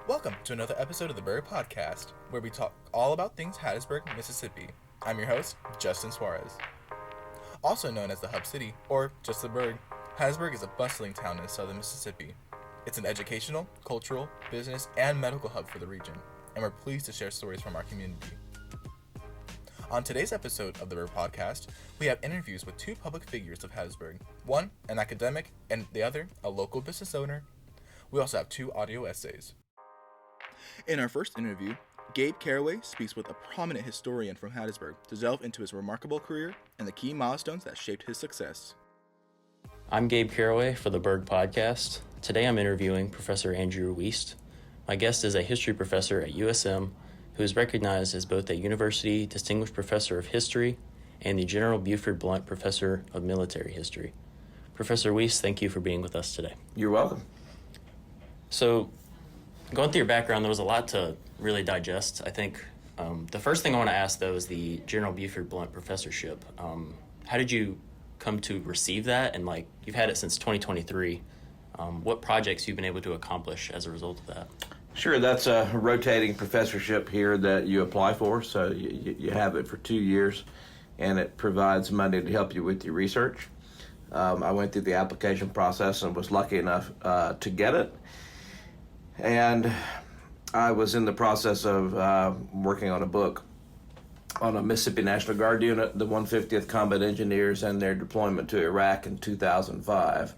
Welcome to another episode of the Burg Podcast, where we talk all about things Hattiesburg, Mississippi. I'm your host, Justin Suarez. Also known as the Hub City, or just the Burg, Hattiesburg is a bustling town in southern Mississippi. It's an educational, cultural, business, and medical hub for the region, and we're pleased to share stories from our community. On today's episode of the Burg Podcast, we have interviews with two public figures of Hattiesburg, one an academic and the other a local business owner. We also have two audio essays. In our first interview, Gabe Caraway speaks with a prominent historian from Hattiesburg to delve into his remarkable career and the key milestones that shaped his success. I'm Gabe Caraway for the Burg Podcast. Today I'm interviewing Professor Andrew Wiest. My guest is a history professor at USM who is recognized as both a University Distinguished Professor of History and the General Buford Blunt Professor of Military History. Professor Wiest, thank you for being with us today. You're welcome. So, going through your background, there was a lot to really digest. I think the first thing I want to ask, though, is the General Buford Blunt Professorship. How did you come to receive that? And, you've had it since 2023. What projects you've been able to accomplish as a result of that? Sure, that's a rotating professorship here that you apply for. So you have it for 2 years, and it provides money to help you with your research. I went through the application process and was lucky enough to get it. And I was in the process of working on a book on a Mississippi National Guard unit, the 150th Combat Engineers, and their deployment to Iraq in 2005.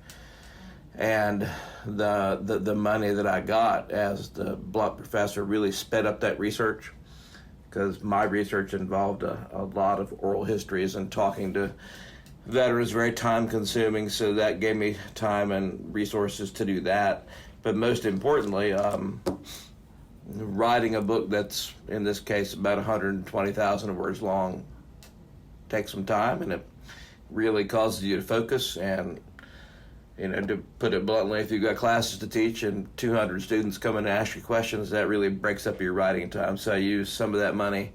And the money that I got as the Blunt professor really sped up that research, because my research involved a lot of oral histories, and talking to veterans very time consuming, so that gave me time and resources to do that. But most importantly, writing a book that's, in this case, about 120,000 words long takes some time, and it really causes you to focus. And, to put it bluntly, if you've got classes to teach and 200 students come in and ask you questions, that really breaks up your writing time. So I used some of that money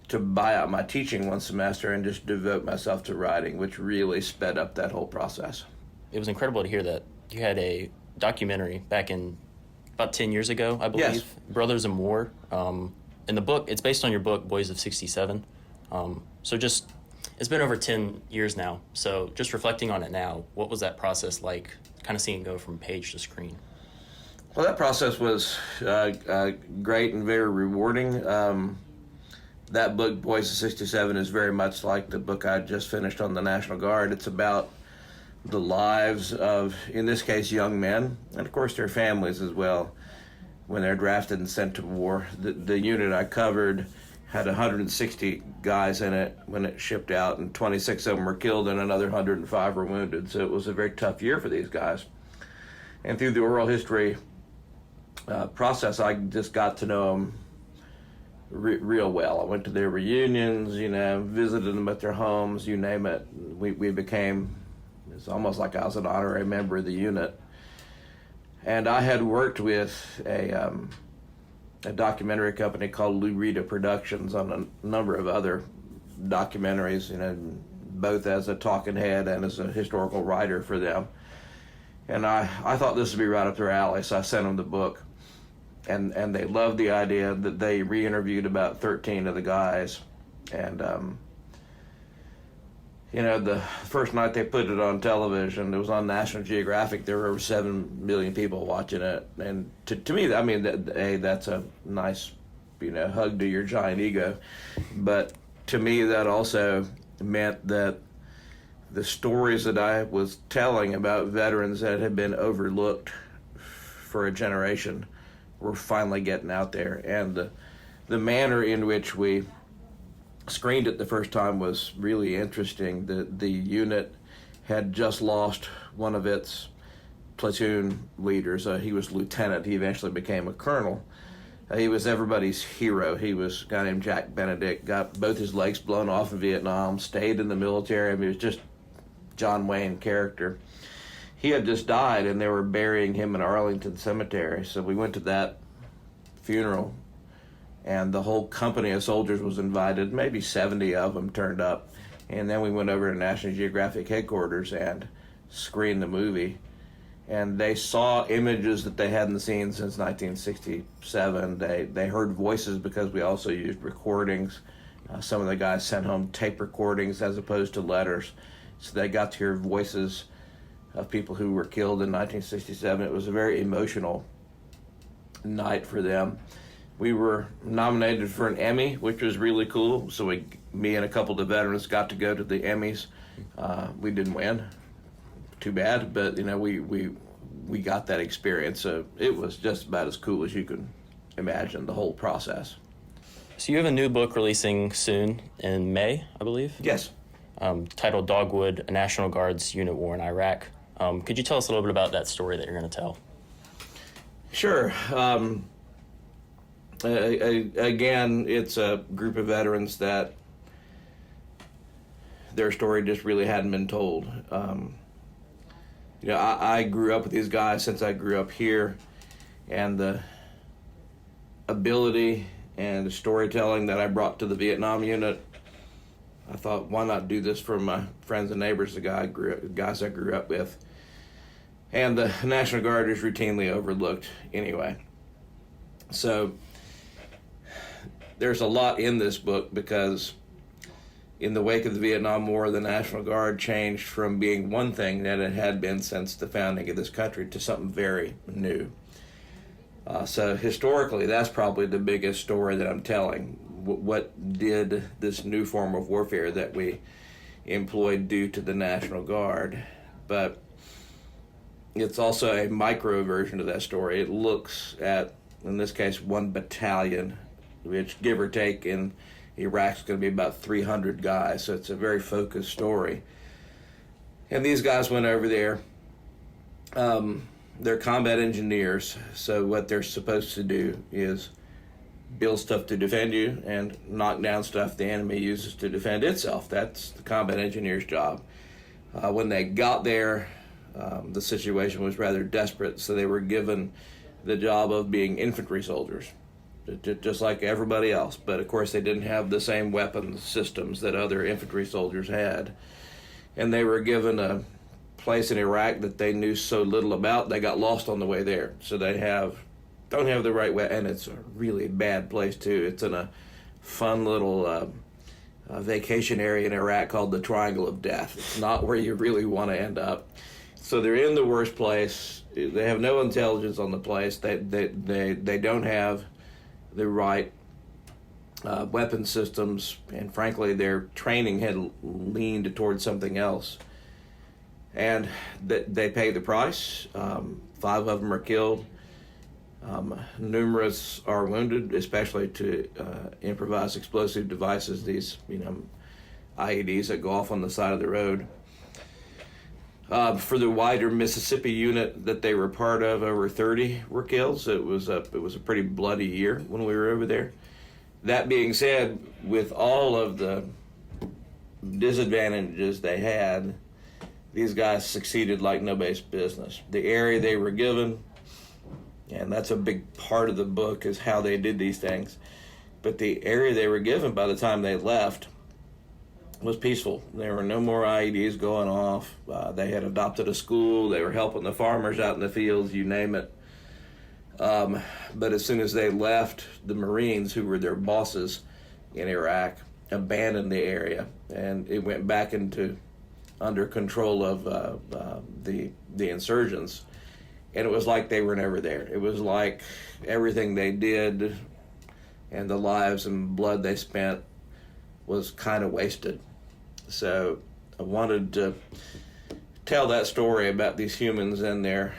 to buy out my teaching one semester and just devote myself to writing, which really sped up that whole process. It was incredible to hear that you had a documentary back in about 10 years ago, I believe. Yes. Brothers in War. In the book, it's based on your book, Boys of 67. It's been over 10 years now. So just reflecting on it now, what was that process like, kind of seeing it go from page to screen? Well, that process was great and very rewarding. That book, Boys of 67, is very much like the book I just finished on the National Guard. It's about the lives of, in this case, young men, and of course their families as well, when they're drafted and sent to war. The unit I covered had 160 guys in it when it shipped out, and 26 of them were killed and another 105 were wounded. So it was a very tough year for these guys. And through the oral history process, I just got to know them real well. I went to their reunions, visited them at their homes, you name it. We became, it's almost like I was an honorary member of the unit. And I had worked with a documentary company called Lou Rita Productions on a number of other documentaries, both as a talking head and as a historical writer for them. And I thought this would be right up their alley, so I sent them the book. And they loved the idea. That they re-interviewed about 13 of the guys. And the first night they put it on television, it was on National Geographic. There were over 7 million people watching it. And to me, that's a nice, hug to your giant ego. But to me, that also meant that the stories that I was telling about veterans that had been overlooked for a generation were finally getting out there. And the manner in which we screened it the first time was really interesting. The unit had just lost one of its platoon leaders. He was lieutenant. He eventually became a colonel. He was everybody's hero. He was a guy named Jack Benedict, got both his legs blown off in Vietnam, stayed in the military. He was just John Wayne character. He had just died, and they were burying him in Arlington Cemetery. So we went to that funeral, and the whole company of soldiers was invited. Maybe 70 of them turned up. And then we went over to National Geographic headquarters and screened the movie. and they saw images that they hadn't seen since 1967. They heard voices because we also used recordings. Some of the guys sent home tape recordings as opposed to letters, so they got to hear voices of people who were killed in 1967. It was a very emotional night for them. We were nominated for an Emmy, which was really cool. So me and a couple of the veterans got to go to the Emmys. We didn't win, too bad, but we got that experience. So it was just about as cool as you can imagine, the whole process. So you have a new book releasing soon in May, I believe? Yes. Titled Dogwood, a National Guard's Unit War in Iraq. Could you tell us a little bit about that story that you're going to tell? Sure. Again, it's a group of veterans that their story just really hadn't been told. I grew up with these guys since I grew up here, and the ability and the storytelling that I brought to the Vietnam unit, I thought, why not do this for my friends and neighbors, the guys I grew up with. And the National Guard is routinely overlooked anyway. So there's a lot in this book because in the wake of the Vietnam War, the National Guard changed from being one thing that it had been since the founding of this country to something very new. So historically, that's probably the biggest story that I'm telling. What did this new form of warfare that we employed do to the National Guard? But it's also a micro version of that story. It looks at, in this case, one battalion, which, give or take, in Iraq is going to be about 300 guys. So it's a very focused story. And these guys went over there. They're combat engineers, so what they're supposed to do is build stuff to defend you and knock down stuff the enemy uses to defend itself. That's the combat engineer's job. When they got there, the situation was rather desperate, so they were given the job of being infantry soldiers, just like everybody else. But of course, they didn't have the same weapons systems that other infantry soldiers had. And they were given a place in Iraq that they knew so little about. They got lost on the way there, so they don't have the right way, and it's a really bad place too. It's in a fun little vacation area in Iraq called the Triangle of Death. It's not where you really want to end up. So they're in the worst place. They have no intelligence on the place. They don't have the right weapon systems, and frankly, their training had leaned towards something else. And they pay the price. 5 of them are killed. Numerous are wounded, especially to improvised explosive devices, these IEDs that go off on the side of the road. For the wider Mississippi unit that they were part of, over 30 were killed. So it was a pretty bloody year when we were over there. That being said, with all of the disadvantages they had, these guys succeeded like nobody's business. The area they were given, and that's a big part of the book, is how they did these things. But the area they were given by the time they left was peaceful. There were no more IEDs going off. They had adopted a school. They were helping the farmers out in the fields, you name it. But as soon as they left, the Marines, who were their bosses in Iraq, abandoned the area, and it went back under control of the insurgents. And it was like they were never there. It was like everything they did and the lives and blood they spent was kind of wasted. So I wanted to tell that story about these humans and their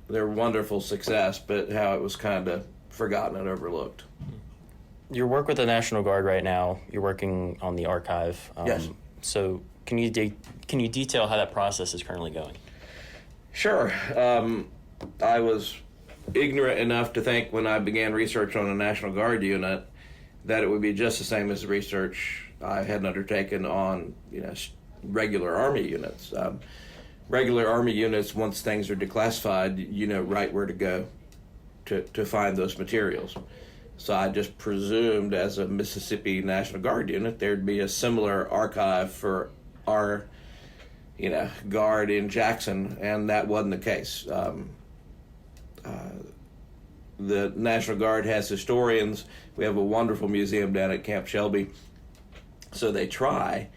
wonderful success, but how it was kind of forgotten and overlooked. Your work with the National Guard right now, you're working on the archive. Yes. So can you detail how that process is currently going? Sure. I was ignorant enough to think when I began research on a National Guard unit that it would be just the same as the research I had undertaken on regular Army units. Regular Army units, once things are declassified, you know right where to go to find those materials. So I just presumed as a Mississippi National Guard unit there'd be a similar archive for our guard in Jackson, and that wasn't the case. The National Guard has historians. We have a wonderful museum down at Camp Shelby. So they try,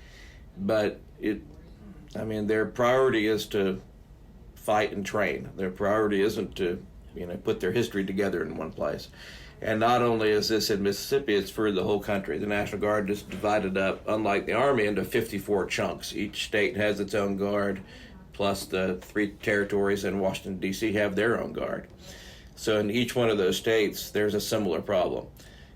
but their priority is to fight and train. Their priority isn't to, put their history together in one place. And not only is this in Mississippi, it's for the whole country. The National Guard is divided up, unlike the Army, into 54 chunks. Each state has its own guard, plus the 3 territories in Washington, D.C. have their own guard. So in each one of those states, there's a similar problem.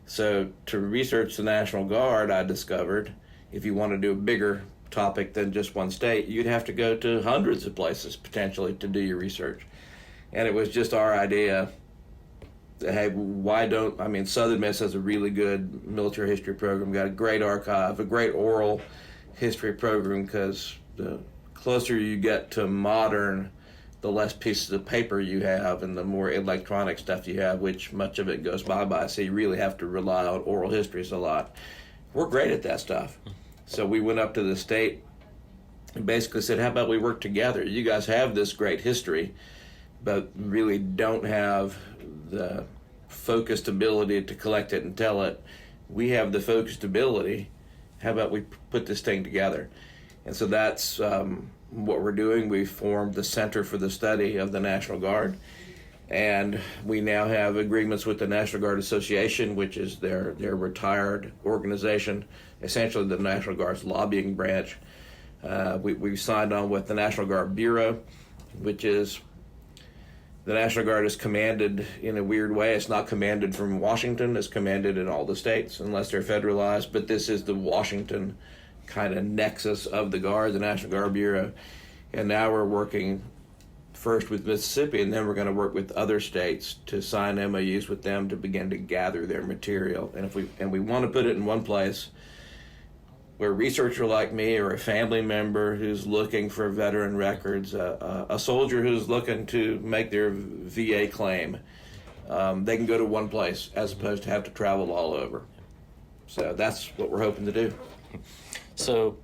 So to research the National Guard, I discovered if you want to do a bigger topic than just one state, you'd have to go to hundreds of places potentially to do your research. And it was just our idea that, hey, Southern Miss has a really good military history program, got a great archive, a great oral history program, because the closer you get to modern, the less pieces of paper you have and the more electronic stuff you have, which much of it goes bye-bye, so you really have to rely on oral histories a lot. We're great at that stuff. So we went up to the state and basically said, how about we work together? You guys have this great history, but really don't have the focused ability to collect it and tell it. We have the focused ability. How about we put this thing together? And so that's what we're doing. We formed the Center for the Study of the National Guard, and we now have agreements with the National Guard Association, which is their retired organization, essentially the National Guard's lobbying branch. We've signed on with the National Guard Bureau, which is, the National Guard is commanded in a weird way. It's not commanded from Washington. It's commanded in all the states, unless they're federalized, but this is the Washington kind of nexus of the Guard, the National Guard Bureau. And now we're working first with Mississippi, and then we're going to work with other states to sign MOUs with them to begin to gather their material. And we want to put it in one place where a researcher like me, or a family member who's looking for veteran records, a soldier who's looking to make their VA claim, they can go to one place as opposed to have to travel all over. So that's what we're hoping to do. So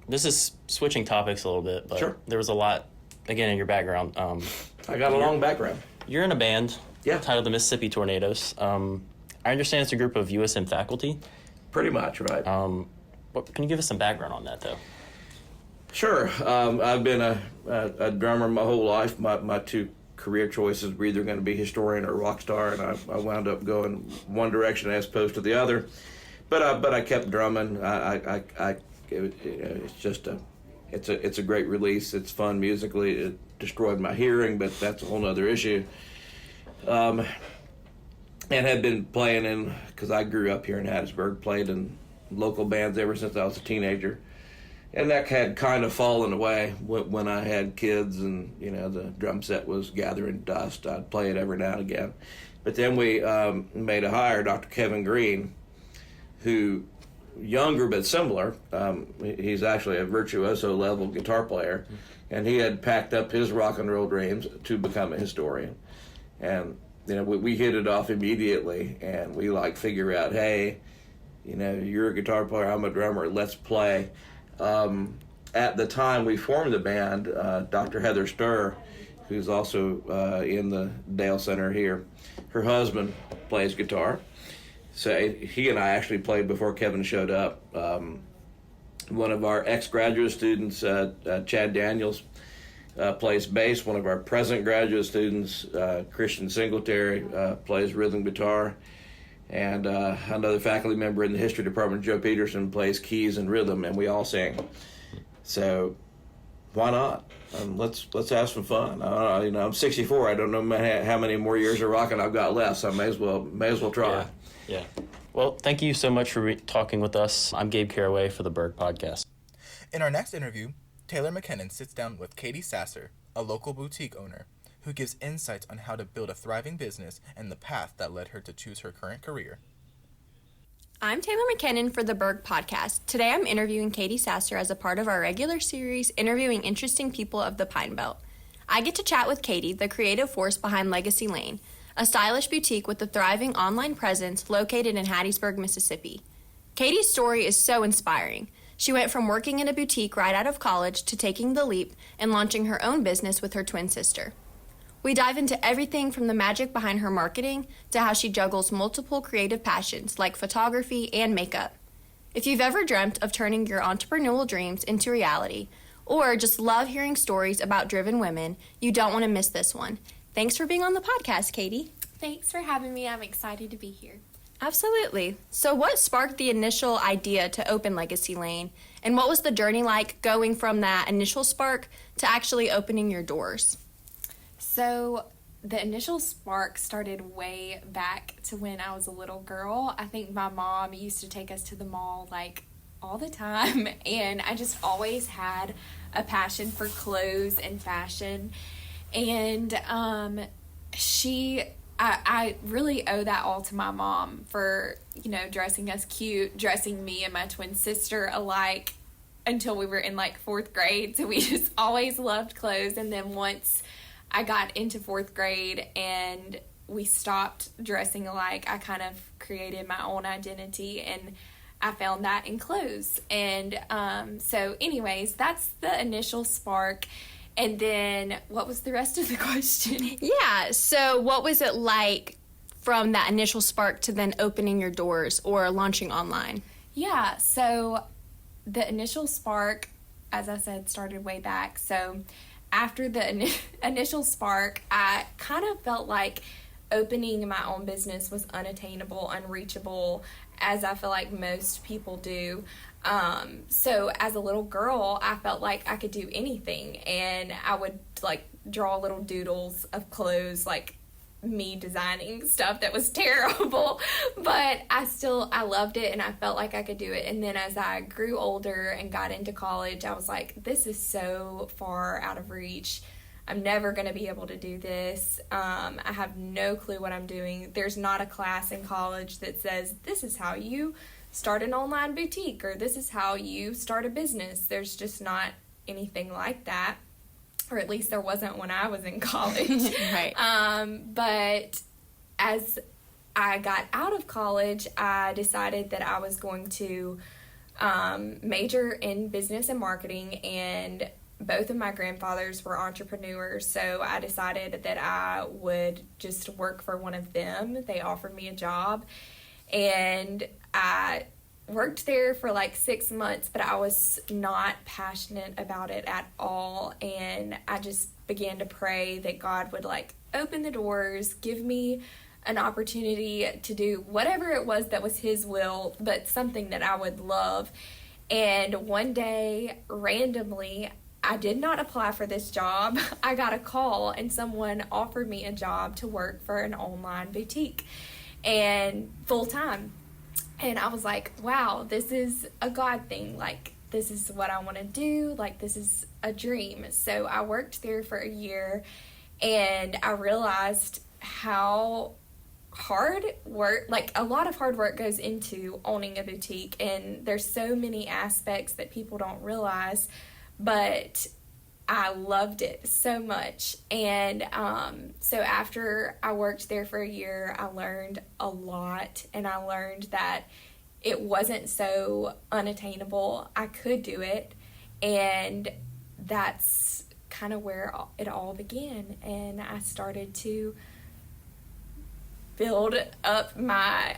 this is switching topics a little bit, but Sure. There was a lot, again, in your background. I got a long background. You're in a band Yeah. titled the Mississippi Tornadoes. I understand it's a group of USM faculty. Pretty much, right. Can you give us some background on that, though? Sure. I've been a drummer my whole life. My 2 career choices were either going to be historian or rock star, and I wound up going one direction as opposed to the other. But I kept drumming. It's a great release. It's fun musically. It destroyed my hearing, but that's a whole other issue. And had been playing because I grew up here in Hattiesburg, played in local bands ever since I was a teenager. And that had kind of fallen away when I had kids, and the drum set was gathering dust. I'd play it every now and again. But then we made a hire, Dr. Kevin Green, who, younger but similar, he's actually a virtuoso level guitar player, and he had packed up his rock and roll dreams to become a historian. And we hit it off immediately, and we figure out, hey, you're a guitar player, I'm a drummer, let's play. At the time we formed the band, Dr. Heather Sturr, who's also in the Dale Center here, her husband plays guitar. So he and I actually played before Kevin showed up. One of our ex-graduate students, Chad Daniels, plays bass. One of our present graduate students, Christian Singletary, plays rhythm guitar. And another faculty member in the history department, Joe Peterson, plays keys and rhythm, and we all sing. So why not? Let's have some fun. I'm 64. I don't know how many more years of rocking I've got left, so I may as well try. Yeah. Well, thank you so much for talking with us. I'm Gabe Caraway for the Burg Podcast. In our next interview, Taylor McKinnon sits down with Katie Sasser, a local boutique owner, who gives insights on how to build a thriving business and the path that led her to choose her current career. I'm Taylor McKinnon for the Burg Podcast. Today I'm interviewing Katie Sasser as a part of our regular series, interviewing interesting people of the Pine Belt. I get to chat with Katie, the creative force behind Legacy Lane, a stylish boutique with a thriving online presence located in Hattiesburg, Mississippi. Katie's story is so inspiring. She went from working in a boutique right out of college to taking the leap and launching her own business with her twin sister. We dive into everything from the magic behind her marketing to how she juggles multiple creative passions like photography and makeup. If you've ever dreamt of turning your entrepreneurial dreams into reality, or just love hearing stories about driven women, you don't want to miss this one. Thanks for being on the podcast, Katie. Thanks for having me. I'm excited to be here. Absolutely. So what sparked the initial idea to open Legacy Lane, and what was the journey like going from that initial spark to actually opening your doors? So the initial spark started way back to when I was a little girl. I think my mom used to take us to the mall like all the time, and I just always had a passion for clothes and fashion. And I really owe that all to my mom for, dressing us cute, dressing me and my twin sister alike until we were in like 4th grade. So we just always loved clothes. And then once I got into 4th grade and we stopped dressing alike, I kind of created my own identity, and I found that in clothes. And so anyways, that's the initial spark. And then what was the rest of the question? Yeah, so what was it like from that initial spark to then opening your doors or launching online? Yeah, so the initial spark, as I said, started way back. So after the initial spark, I kind of felt like opening my own business was unattainable, unreachable, as I feel like most people do. So as a little girl, I felt like I could do anything, and I would like draw little doodles of clothes, like me designing stuff that was terrible, but I loved it, and I felt like I could do it. And then as I grew older and got into college, I was like, this is so far out of reach. I'm never going to be able to do this. I have no clue what I'm doing. There's not a class in college that says, this is how you start an online boutique, or this is how you start a business. There's just not anything like that, or at least there wasn't when I was in college. Right. But as I got out of college, I decided that I was going to major in business and marketing, and both of my grandfathers were entrepreneurs, so I decided that I would just work for one of them. They offered me a job, and I worked there for like 6 months, but I was not passionate about it at all, and I just began to pray that God would like open the doors, give me an opportunity to do whatever it was that was His will, but something that I would love. And one day, randomly, I did not apply for this job. I got a call, and someone offered me a job to work for an online boutique, and full time. And I was like, wow, this is a God thing. Like, this is what I want to do. Like, this is a dream. So I worked there for a year, and I realized how hard work, like a lot of hard work goes into owning a boutique, and there's so many aspects that people don't realize, but I loved it so much. And so after I worked there for a year, I learned a lot, and I learned that it wasn't so unattainable. I could do it, and that's kind of where it all began. And I started to build up my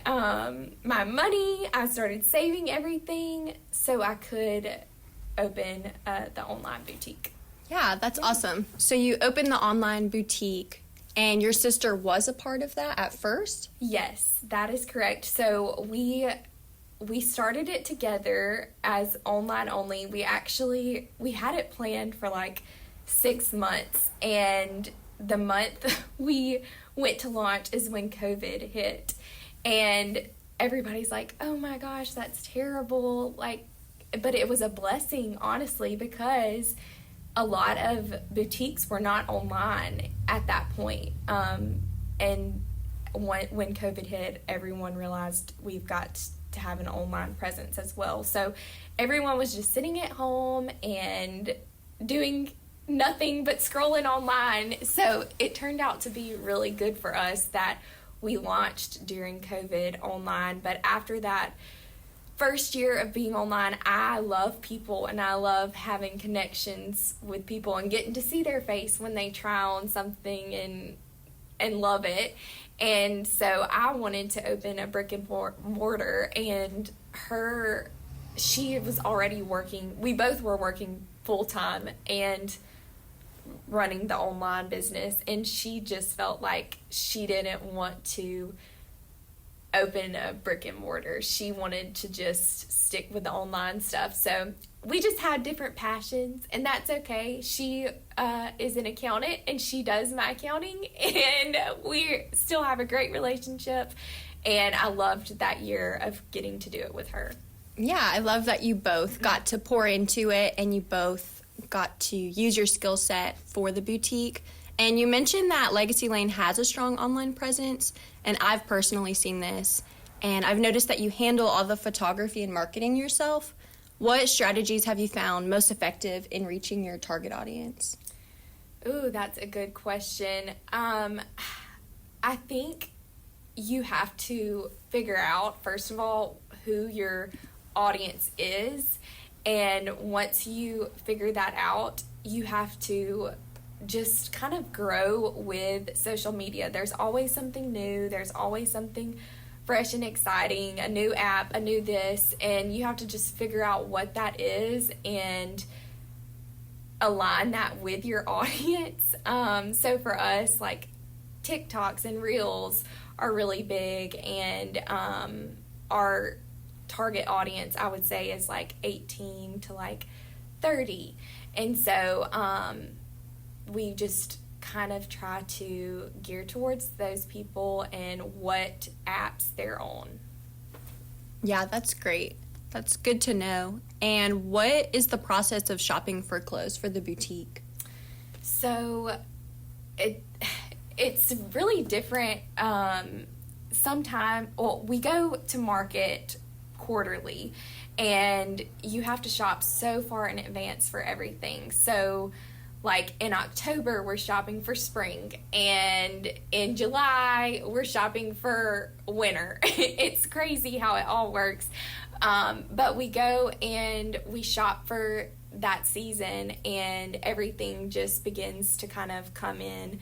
my money. I started saving everything so I could open the online boutique. Yeah, that's awesome. So you opened the online boutique, and your sister was a part of that at first? Yes, that is correct. So we started it together as online only. We had it planned for like 6 months, and the month we went to launch is when COVID hit, and everybody's like, oh my gosh, that's terrible. Like, but it was a blessing, honestly, because a lot of boutiques were not online at that point. And when COVID hit, everyone realized we've got to have an online presence as well. So everyone was just sitting at home and doing nothing but scrolling online. So it turned out to be really good for us that we launched during COVID online. But after that, first year of being online, I love people and I love having connections with people and getting to see their face when they try on something and love it. And so I wanted to open a brick and mortar, and she was already working. We both were working full time and running the online business, and she just felt like she didn't want to open a brick and mortar. She wanted to just stick with the online stuff. So we just had different passions, and that's okay. She is an accountant, and she does my accounting, and we still have a great relationship, and I loved that year of getting to do it with her. Yeah, I love that you both got to pour into it, and you both got to use your skill set for the boutique. And you mentioned that Legacy Lane has a strong online presence, and I've personally seen this, and I've noticed that you handle all the photography and marketing yourself. What strategies have you found most effective in reaching your target audience? Ooh, that's a good question. I think you have to figure out, first of all, who your audience is, and once you figure that out, you have to just kind of grow with social media. There's always something new. There's always something fresh and exciting, a new app, a new this, and you have to just figure out what that is and align that with your audience. So for us, like TikToks and Reels are really big, and our target audience, I would say, is like 18 to like 30. And so we just kind of try to gear towards those people and what apps they're on. Yeah, that's great. That's good to know. And what is the process of shopping for clothes for the boutique? So it's really different. We go to market quarterly, and you have to shop so far in advance for everything. So like in October, we're shopping for spring, and in July, we're shopping for winter. It's crazy how it all works. But we go and we shop for that season, and everything just begins to kind of come in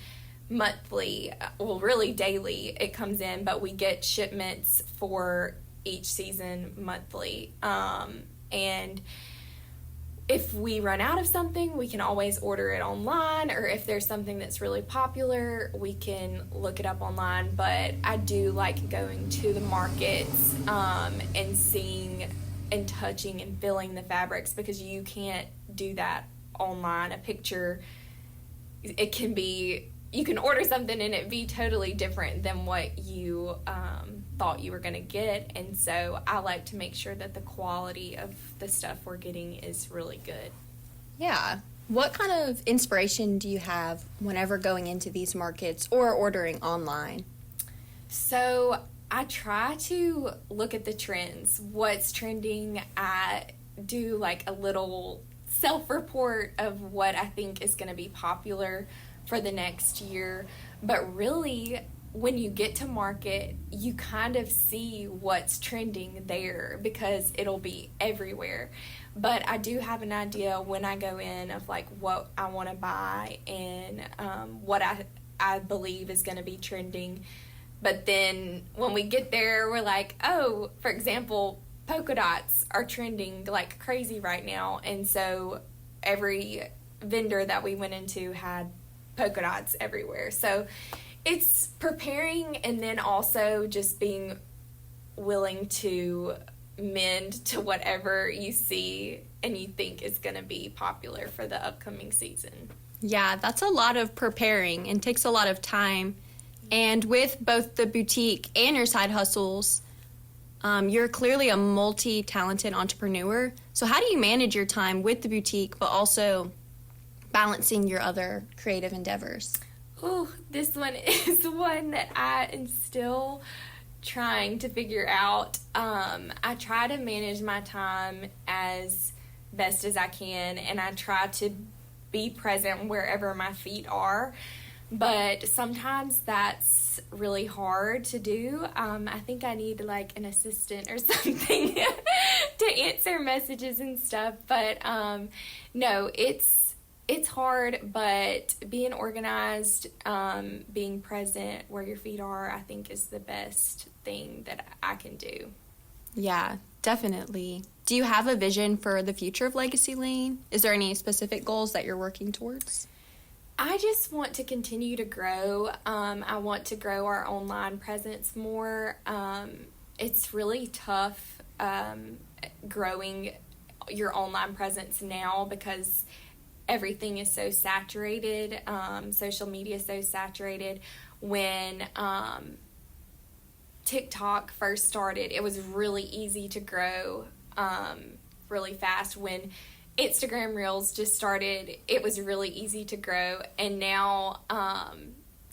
monthly. Well, really daily it comes in, but we get shipments for each season monthly. And if we run out of something, we can always order it online, or if there's something that's really popular, we can look it up online. But I do like going to the markets and seeing and touching and feeling the fabrics, because you can't do that online. A picture, it can be, you can order something and it be totally different than what you thought you were going to get. And so I like to make sure that the quality of the stuff we're getting is really good. Yeah. What kind of inspiration do you have whenever going into these markets or ordering online? So I try to look at the trends, what's trending. I do like a little self-report of what I think is going to be popular for the next year. But really, when you get to market, you kind of see what's trending there, because it'll be everywhere. But I do have an idea when I go in of like what I want to buy and what I believe is going to be trending. But then when we get there, we're like, oh, for example, polka dots are trending like crazy right now. And so every vendor that we went into had polka dots everywhere. So it's preparing, and then also just being willing to mend to whatever you see and you think is going to be popular for the upcoming season. Yeah, that's a lot of preparing and takes a lot of time. And with both the boutique and your side hustles, you're clearly a multi-talented entrepreneur. So how do you manage your time with the boutique but also balancing your other creative endeavors? Oh, this one is one that I am still trying to figure out. I try to manage my time as best as I can, and I try to be present wherever my feet are. But sometimes that's really hard to do. I think I need like an assistant or something to answer messages and stuff. But no, it's hard, but being organized, being present where your feet are, I think is the best thing that I can do. Yeah, definitely. Do you have a vision for the future of Legacy Lane? Is there any specific goals that you're working towards? I just want to continue to grow. I want to grow our online presence more. It's really tough growing your online presence now because everything is so saturated. Social media is so saturated. When TikTok first started, it was really easy to grow really fast. When Instagram Reels just started, it was really easy to grow, and now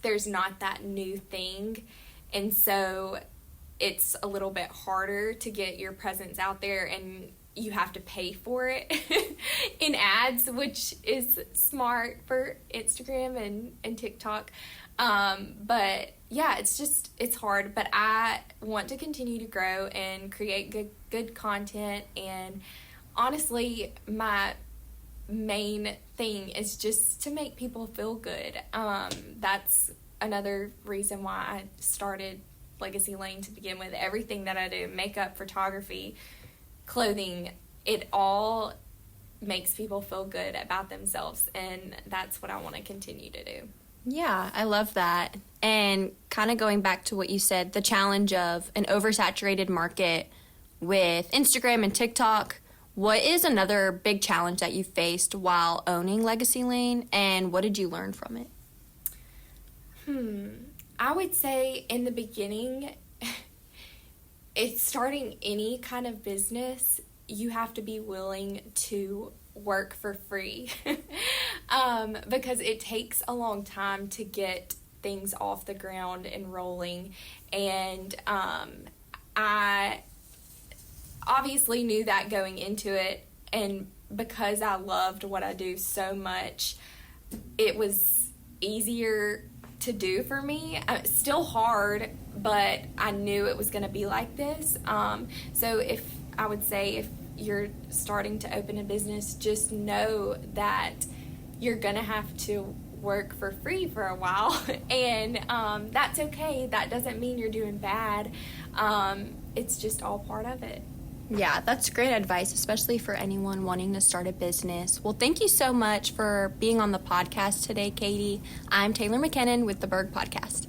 there's not that new thing, and so it's a little bit harder to get your presence out there, and you have to pay for it in ads, which is smart for Instagram and TikTok. But yeah, it's hard, but I want to continue to grow and create good content. And honestly, my main thing is just to make people feel good. That's another reason why I started Legacy Lane to begin with. Everything that I do, makeup, photography, clothing, it all makes people feel good about themselves, and that's what I want to continue to do. Yeah, I love that. And kind of going back to what you said, the challenge of an oversaturated market with Instagram and TikTok, what is another big challenge that you faced while owning Legacy Lane, and what did you learn from it? I would say in the beginning, it's starting any kind of business, you have to be willing to work for free because it takes a long time to get things off the ground and rolling. And I obviously knew that going into it, and because I loved what I do so much, it was easier to do for me. It's still hard, but I knew it was going to be like this. So if you're starting to open a business, just know that you're going to have to work for free for a while, and that's okay. That doesn't mean you're doing bad. It's just all part of it. Yeah, that's great advice, especially for anyone wanting to start a business. Well, thank you so much for being on the podcast today, Katie. I'm Taylor McKinnon with the Burg Podcast.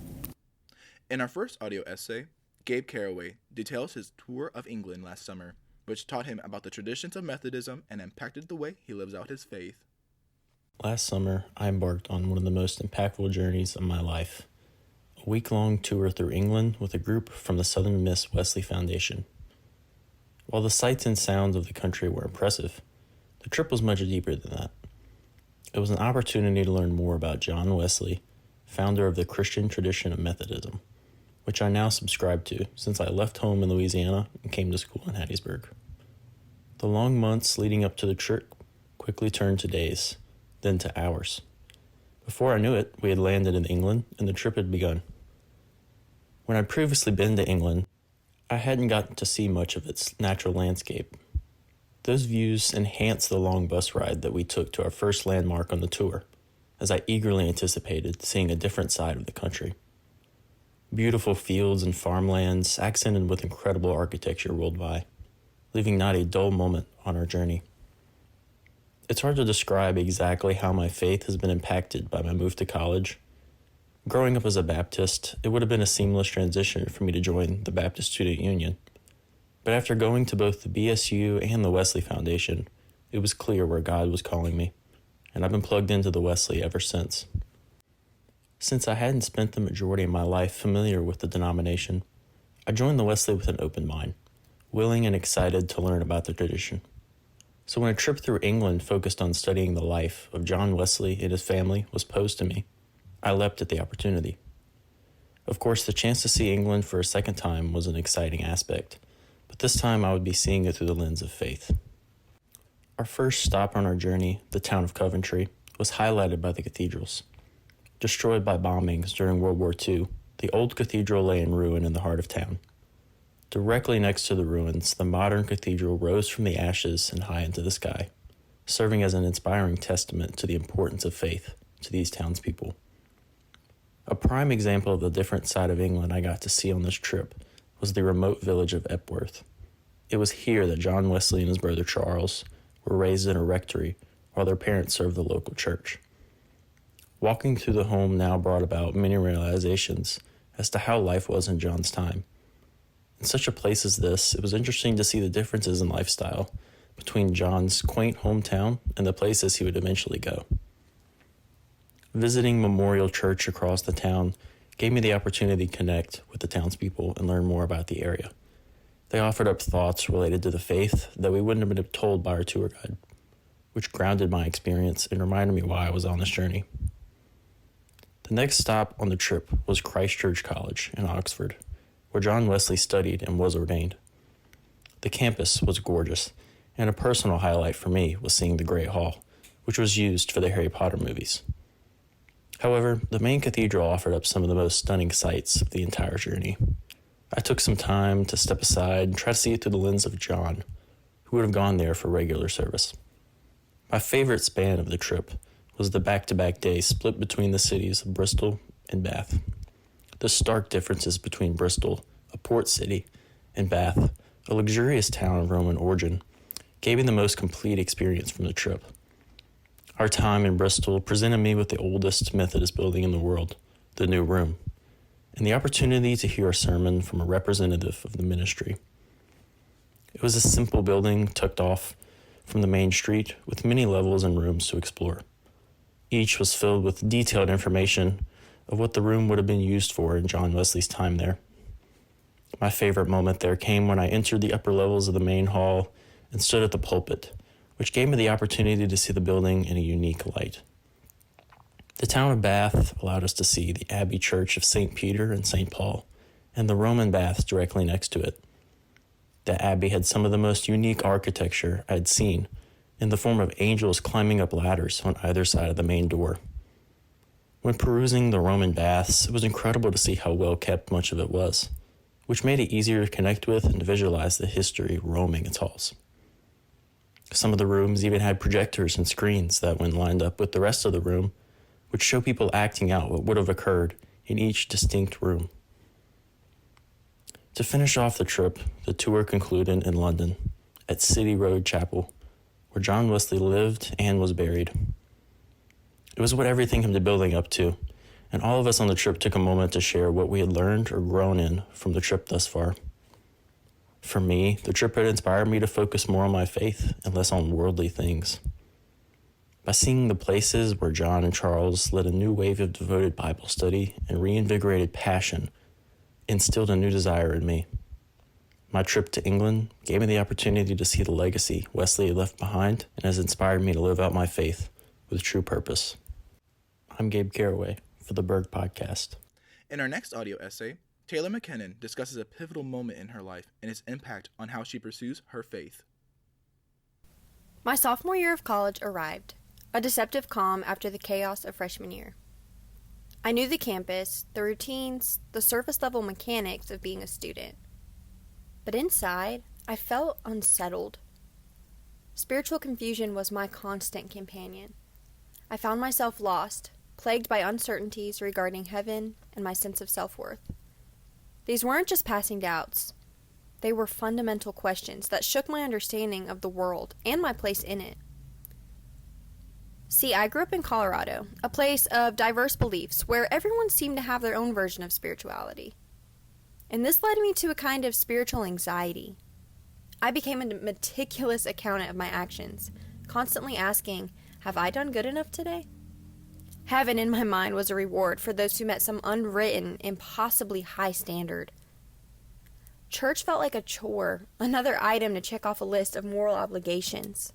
In our first audio essay, Gabe Caraway details his tour of England last summer, which taught him about the traditions of Methodism and impacted the way he lives out his faith. Last summer, I embarked on one of the most impactful journeys of my life, a week-long tour through England with a group from the Southern Miss Wesley Foundation. While the sights and sounds of the country were impressive, the trip was much deeper than that. It was an opportunity to learn more about John Wesley, founder of the Christian tradition of Methodism, which I now subscribe to since I left home in Louisiana and came to school in Hattiesburg. The long months leading up to the trip quickly turned to days, then to hours. Before I knew it, we had landed in England and the trip had begun. When I'd previously been to England, I hadn't gotten to see much of its natural landscape. Those views enhanced the long bus ride that we took to our first landmark on the tour, as I eagerly anticipated seeing a different side of the country. Beautiful fields and farmlands accented with incredible architecture rolled by, leaving not a dull moment on our journey. It's hard to describe exactly how my faith has been impacted by my move to college. Growing up as a Baptist, it would have been a seamless transition for me to join the Baptist Student Union. But after going to both the BSU and the Wesley Foundation, it was clear where God was calling me, and I've been plugged into the Wesley ever since. Since I hadn't spent the majority of my life familiar with the denomination, I joined the Wesley with an open mind, willing and excited to learn about the tradition. So when a trip through England focused on studying the life of John Wesley and his family was posed to me, I leapt at the opportunity. Of course, the chance to see England for a second time was an exciting aspect, but this time I would be seeing it through the lens of faith. Our first stop on our journey, the town of Coventry, was highlighted by the cathedrals. Destroyed by bombings during World War II, the old cathedral lay in ruin in the heart of town. Directly next to the ruins, the modern cathedral rose from the ashes and high into the sky, serving as an inspiring testament to the importance of faith to these townspeople. A prime example of the different side of England I got to see on this trip was the remote village of Epworth. It was here that John Wesley and his brother Charles were raised in a rectory while their parents served the local church. Walking through the home now brought about many realizations as to how life was in John's time. In such a place as this, it was interesting to see the differences in lifestyle between John's quaint hometown and the places he would eventually go. Visiting Memorial Church across the town gave me the opportunity to connect with the townspeople and learn more about the area. They offered up thoughts related to the faith that we wouldn't have been told by our tour guide, which grounded my experience and reminded me why I was on this journey. The next stop on the trip was Christ Church College in Oxford, where John Wesley studied and was ordained. The campus was gorgeous, and a personal highlight for me was seeing the Great Hall, which was used for the Harry Potter movies. However, the main cathedral offered up some of the most stunning sights of the entire journey. I took some time to step aside and try to see it through the lens of John, who would have gone there for regular service. My favorite span of the trip was the back-to-back days split between the cities of Bristol and Bath. The stark differences between Bristol, a port city, and Bath, a luxurious town of Roman origin, gave me the most complete experience from the trip. Our time in Bristol presented me with the oldest Methodist building in the world, the New Room, and the opportunity to hear a sermon from a representative of the ministry. It was a simple building tucked off from the main street with many levels and rooms to explore. Each was filled with detailed information of what the room would have been used for in John Wesley's time there. My favorite moment there came when I entered the upper levels of the main hall and stood at the pulpit, which gave me the opportunity to see the building in a unique light. The town of Bath allowed us to see the Abbey Church of St. Peter and St. Paul, and the Roman baths directly next to it. The Abbey had some of the most unique architecture I'd seen, in the form of angels climbing up ladders on either side of the main door. When perusing the Roman baths, it was incredible to see how well kept much of it was, which made it easier to connect with and to visualize the history roaming its halls. Some of the rooms even had projectors and screens that, when lined up with the rest of the room, would show people acting out what would have occurred in each distinct room. To finish off the trip, the tour concluded in London, at City Road Chapel, where John Wesley lived and was buried. It was what everything had been building up to, and all of us on the trip took a moment to share what we had learned or grown in from the trip thus far. For me, the trip had inspired me to focus more on my faith and less on worldly things. By seeing the places where John and Charles led a new wave of devoted Bible study and reinvigorated passion, instilled a new desire in me. My trip to England gave me the opportunity to see the legacy Wesley had left behind and has inspired me to live out my faith with true purpose. I'm Gabe Caraway for the Burg Podcast. In our next audio essay, Taylor McKinnon discusses a pivotal moment in her life and its impact on how she pursues her faith. My sophomore year of college arrived, a deceptive calm after the chaos of freshman year. I knew the campus, the routines, the surface-level mechanics of being a student. But inside, I felt unsettled. Spiritual confusion was my constant companion. I found myself lost, plagued by uncertainties regarding heaven and my sense of self-worth. These weren't just passing doubts. They were fundamental questions that shook my understanding of the world and my place in it. See, I grew up in Colorado, a place of diverse beliefs where everyone seemed to have their own version of spirituality. And this led me to a kind of spiritual anxiety. I became a meticulous accountant of my actions, constantly asking, have I done good enough today? Heaven in my mind was a reward for those who met some unwritten, impossibly high standard. Church felt like a chore, another item to check off a list of moral obligations.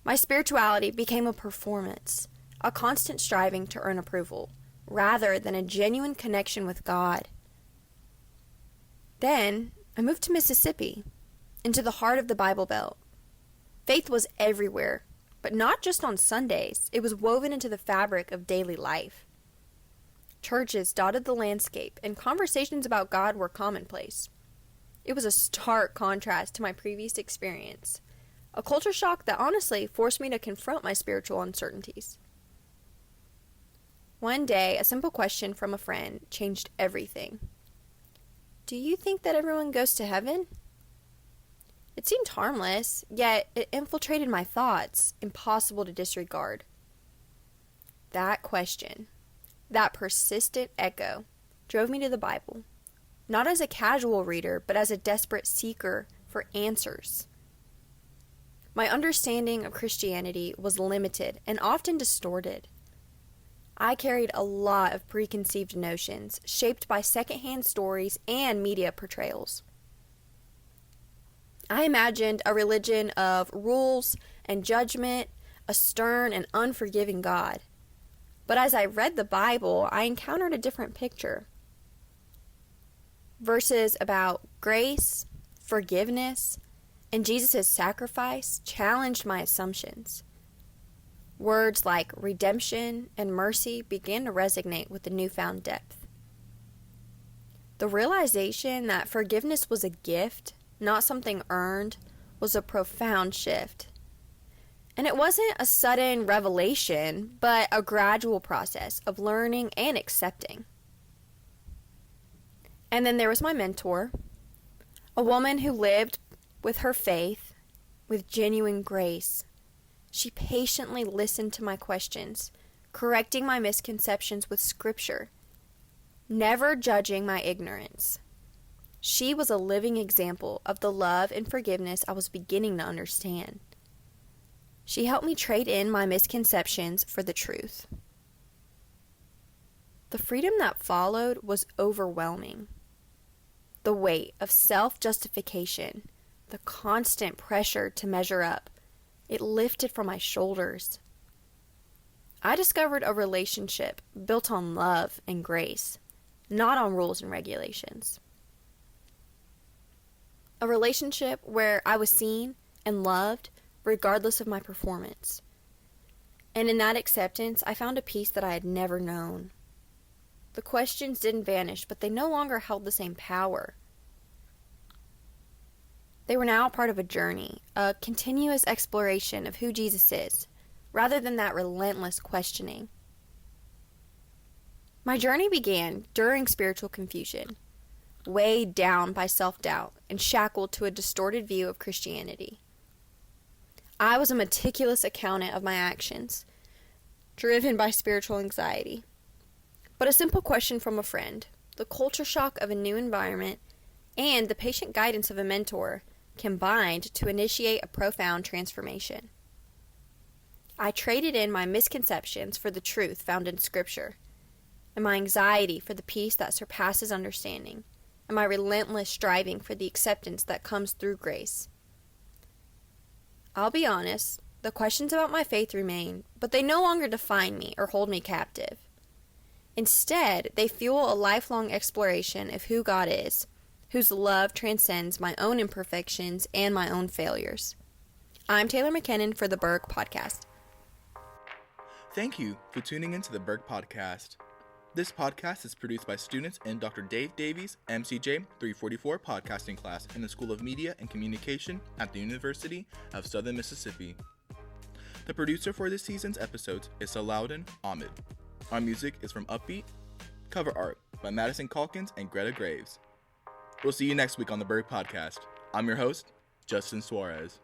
My spirituality became a performance, a constant striving to earn approval, rather than a genuine connection with God. Then, I moved to Mississippi, into the heart of the Bible Belt. Faith was everywhere, but not just on Sundays. It was woven into the fabric of daily life. Churches dotted the landscape, and conversations about God were commonplace. It was a stark contrast to my previous experience. A culture shock that honestly forced me to confront my spiritual uncertainties. One day, a simple question from a friend changed everything. Do you think that everyone goes to heaven? It seemed harmless, yet it infiltrated my thoughts, impossible to disregard. That question, that persistent echo, drove me to the Bible, not as a casual reader, but as a desperate seeker for answers. My understanding of Christianity was limited and often distorted. I carried a lot of preconceived notions shaped by secondhand stories and media portrayals. I imagined a religion of rules and judgment, a stern and unforgiving God. But as I read the Bible, I encountered a different picture. Verses about grace, forgiveness, and Jesus' sacrifice challenged my assumptions. Words like redemption and mercy began to resonate with the newfound depth. The realization that forgiveness was a gift, not something earned, was a profound shift. And it wasn't a sudden revelation, but a gradual process of learning and accepting. And then there was my mentor, a woman who lived with her faith, with genuine grace. She patiently listened to my questions, correcting my misconceptions with scripture, never judging my ignorance. She was a living example of the love and forgiveness I was beginning to understand. She helped me trade in my misconceptions for the truth. The freedom that followed was overwhelming. The weight of self-justification, the constant pressure to measure up, it lifted from my shoulders. I discovered a relationship built on love and grace, not on rules and regulations. A relationship where I was seen and loved regardless of my performance. And in that acceptance, I found a peace that I had never known. The questions didn't vanish, but they no longer held the same power. They were now part of a journey, a continuous exploration of who Jesus is, rather than that relentless questioning. My journey began during spiritual confusion, weighed down by self-doubt and shackled to a distorted view of Christianity. I was a meticulous accountant of my actions, driven by spiritual anxiety. But a simple question from a friend, the culture shock of a new environment, and the patient guidance of a mentor combined to initiate a profound transformation. I traded in my misconceptions for the truth found in Scripture, and my anxiety for the peace that surpasses understanding, and my relentless striving for the acceptance that comes through grace. I'll be honest, the questions about my faith remain, but they no longer define me or hold me captive. Instead, they fuel a lifelong exploration of who God is, whose love transcends my own imperfections and my own failures. I'm Taylor McKinnon for the Burg Podcast. Thank you for tuning into the Burg Podcast. This podcast is produced by students in Dr. Dave Davies' MCJ 344 podcasting class in the School of Media and Communication at the University of Southern Mississippi. The producer for this season's episodes is Salaudin Ahmed. Our music is from Upbeat, cover art by Madison Calkins and Greta Graves. We'll see you next week on the Burg Podcast. I'm your host, Justin Suarez.